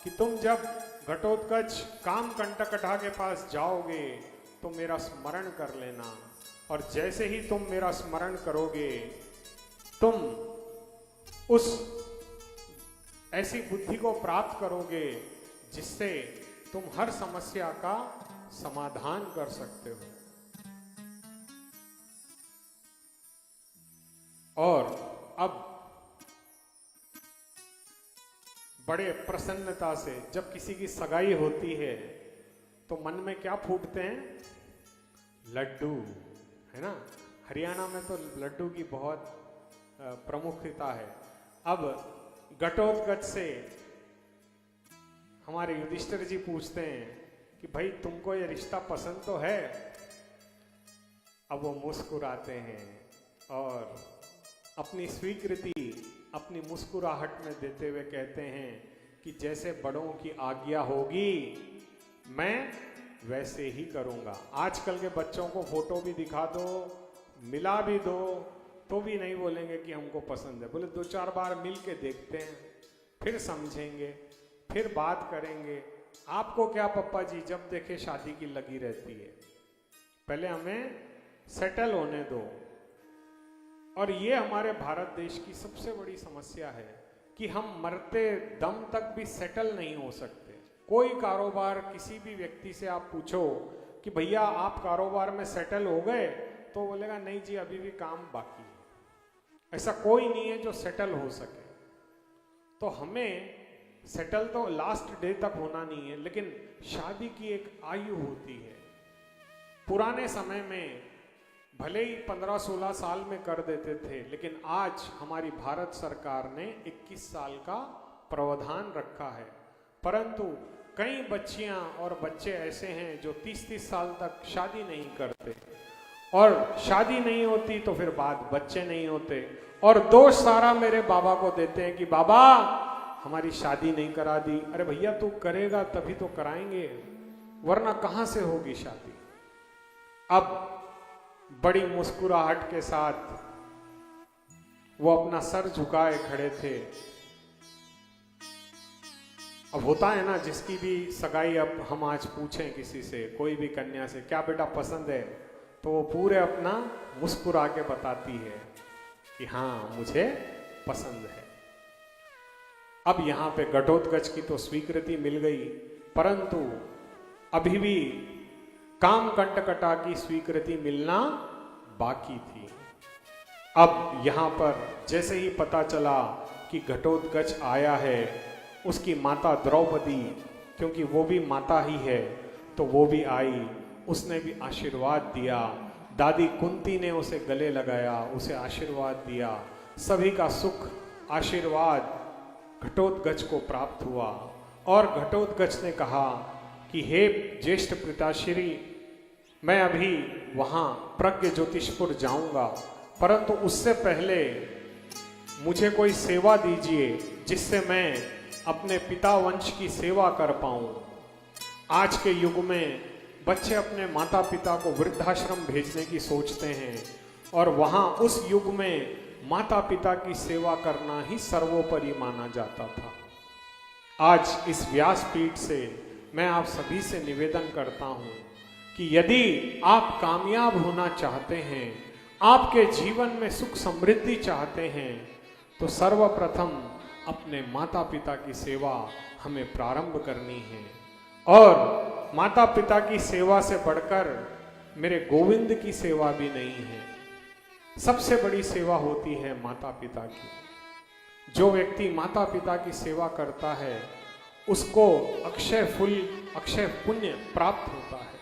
कि तुम जब घटोत्कच कामकंटकटा के पास जाओगे तो मेरा स्मरण कर लेना, और जैसे ही तुम मेरा स्मरण करोगे तुम उस ऐसी बुद्धि को प्राप्त करोगे जिससे तुम हर समस्या का समाधान कर सकते हो। और अब बड़े प्रसन्नता से जब किसी की सगाई होती है तो मन में क्या फूटते हैं? लड्डू, है ना। हरियाणा में तो लड्डू की बहुत प्रमुखता है। अब घटोत्कच से हमारे युधिष्ठिर जी पूछते हैं कि भाई तुमको ये रिश्ता पसंद तो है? अब वो मुस्कुराते हैं और अपनी स्वीकृति अपनी मुस्कुराहट में देते हुए कहते हैं कि जैसे बड़ों की आज्ञा होगी मैं वैसे ही करूंगा। आजकल के बच्चों को फोटो भी दिखा दो, मिला भी दो, तो भी नहीं बोलेंगे कि हमको पसंद है। बोले 2-4 बार मिल के देखते हैं, फिर समझेंगे, फिर बात करेंगे। आपको क्या पप्पा जी, जब देखे शादी की लगी रहती है। पहले हमें सेटल होने दो। और ये हमारे भारत देश की सबसे बड़ी समस्या है कि हम मरते दम तक भी सेटल नहीं हो सकते। कोई कारोबार किसी भी व्यक्ति से आप पूछो कि भैया आप कारोबार में सेटल हो गए, तो बोलेगा नहीं जी अभी भी काम बाकी है। ऐसा कोई नहीं है जो सेटल हो सके। तो हमें सेटल तो लास्ट डे तक होना नहीं है, लेकिन शादी की एक आयु होती है। पुराने समय में भले ही 15-16 साल में कर देते थे, लेकिन आज हमारी भारत सरकार ने 21 साल का प्रावधान रखा है। परंतु कई बच्चियां और बच्चे ऐसे हैं जो 30-30 साल तक शादी नहीं करते, और शादी नहीं होती तो फिर बाद बच्चे नहीं होते, और दोष सारा मेरे बाबा को देते हैं कि बाबा हमारी शादी नहीं करा दी। अरे भैया तू करेगा तभी तो कराएंगे, वरना कहां से होगी शादी। अब बड़ी मुस्कुराहट के साथ वो अपना सर झुकाए खड़े थे। अब होता है ना, जिसकी भी सगाई अब हम आज पूछें किसी से, कोई भी कन्या से, क्या बेटा पसंद है, तो वो पूरे अपना मुस्कुरा के बताती है कि हाँ मुझे पसंद है। अब यहाँ पे घटोत्कच की तो स्वीकृति मिल गई, परंतु अभी भी कामकंटकटा की स्वीकृति मिलना बाकी थी। अब यहाँ पर जैसे ही पता चला कि घटोत्कच आया है, उसकी माता द्रौपदी, क्योंकि वो भी माता ही है, तो वो भी आई, उसने भी आशीर्वाद दिया। दादी कुंती ने उसे गले लगाया, उसे आशीर्वाद दिया। सभी का सुख आशीर्वाद घटोत्कच को प्राप्त हुआ। और घटोत्कच ने कहा कि हे ज्येष्ठ पिताश्री, मैं अभी वहाँ प्रज्ञ ज्योतिषपुर जाऊंगा, परंतु उससे पहले मुझे कोई सेवा दीजिए जिससे मैं अपने पिता वंश की सेवा कर पाऊं। आज के युग में बच्चे अपने माता पिता को वृद्धाश्रम भेजने की सोचते हैं, और वहाँ उस युग में माता पिता की सेवा करना ही सर्वोपरि माना जाता था। आज इस व्यासपीठ से मैं आप सभी से निवेदन करता हूँ कि यदि आप कामयाब होना चाहते हैं, आपके जीवन में सुख समृद्धि चाहते हैं, तो सर्वप्रथम अपने माता पिता की सेवा हमें प्रारंभ करनी है। और माता पिता की सेवा से बढ़कर मेरे गोविंद की सेवा भी नहीं है। सबसे बड़ी सेवा होती है माता पिता की। जो व्यक्ति माता पिता की सेवा करता है उसको अक्षय फल, अक्षय पुण्य प्राप्त होता है।